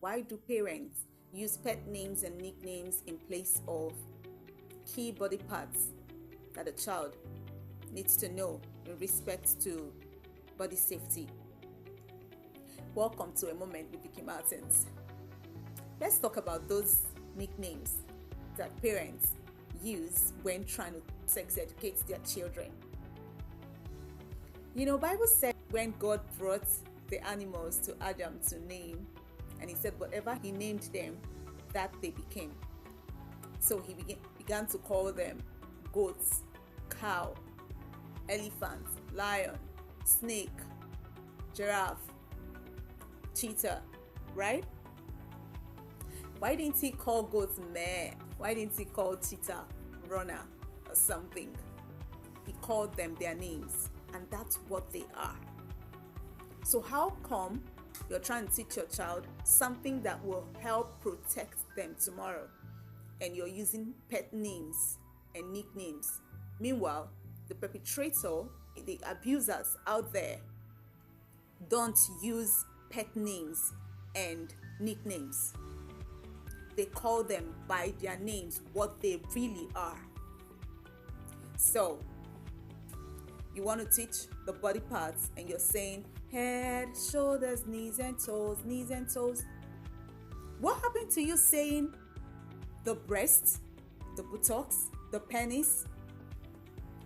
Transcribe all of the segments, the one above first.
Why do parents use pet names and nicknames in place of key body parts that a child needs to know in respect to body safety? Welcome to A Moment with Vicky Martins. Let's talk about those nicknames that parents use when trying to sex educate their children. Bible said when God brought the animals to Adam to name, and he said whatever he named them, that they became. So he began to call them goats, cow, elephant, lion, snake, giraffe, cheetah, right? Why didn't he call goats meh? Why didn't he call cheetah runner or something? He called them their names, and that's what they are. So how come you're trying to teach your child something that will help protect them tomorrow, and you're using pet names and nicknames? Meanwhile, the perpetrator, the abusers out there, don't use pet names and nicknames. They call them by their names, what they really are. So, you want to teach the body parts and you're saying head, shoulders, knees and toes. What happened to you saying the breasts, the buttocks, the penis?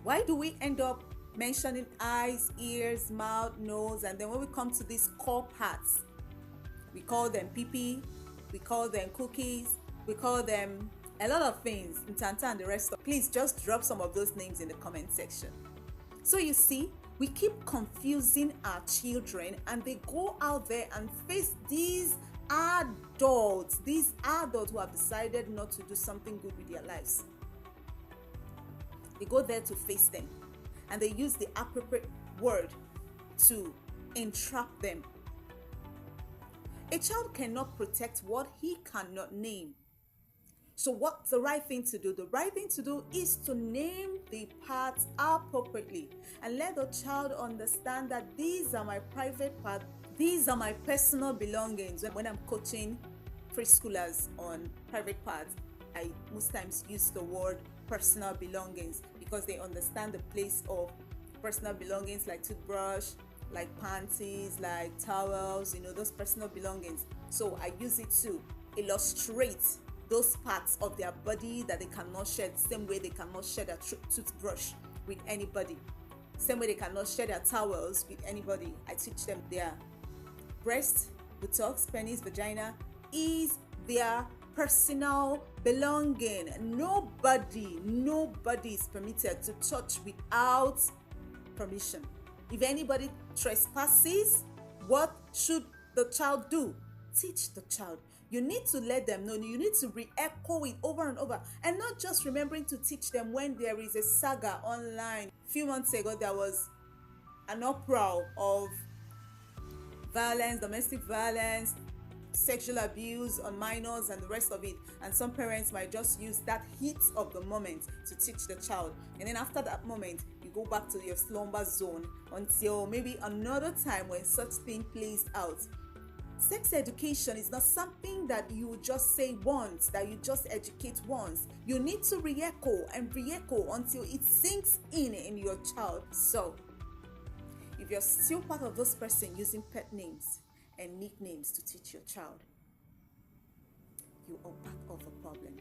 Why do we end up mentioning eyes, ears, mouth, nose, and then when we come to these core parts, we call them pee-pee, we call them cookies, we call them a lot of things, Ntanta and the rest of. Please just drop some of those names in the comment section. So you see, we keep confusing our children, and they go out there and face these adults who have decided not to do something good with their lives. They go there to face them, and they use the appropriate word to entrap them. A child cannot protect what he cannot name. So what's the right thing to do? The right thing to do is to name the parts appropriately and let the child understand that these are my private parts, these are my personal belongings. When I'm coaching preschoolers on private parts, I most times use the word personal belongings because they understand the place of personal belongings like toothbrush, like panties, like towels, those personal belongings. So I use it to illustrate those parts of their body that they cannot share, the same way they cannot share their toothbrush with anybody, same way they cannot share their towels with anybody. I teach them their breast, buttocks, penis, vagina is their personal belonging. Nobody is permitted to touch without permission. If anybody trespasses, what should the child do? Teach the child. You need to let them know. You need to re-echo it over and over, and not just remembering to teach them when there is a saga online. A few months ago, there was an uproar of violence, domestic violence, sexual abuse on minors and the rest of it, and some parents might just use that heat of the moment to teach the child, and then after that moment you go back to your slumber zone until maybe another time when such thing plays out. Sex education is not something that you just say once, that you just educate once. You need to re-echo until it sinks in your child. So if you're still part of those person using pet names and nicknames to teach your child, you are part of a problem.